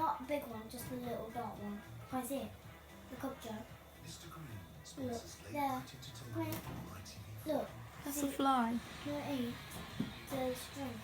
Not a big one, just a little dark one. Can I see it? Look up, Joe. Look, there. Come here. Look. That's See, a fly. no, it ain't. It's a string.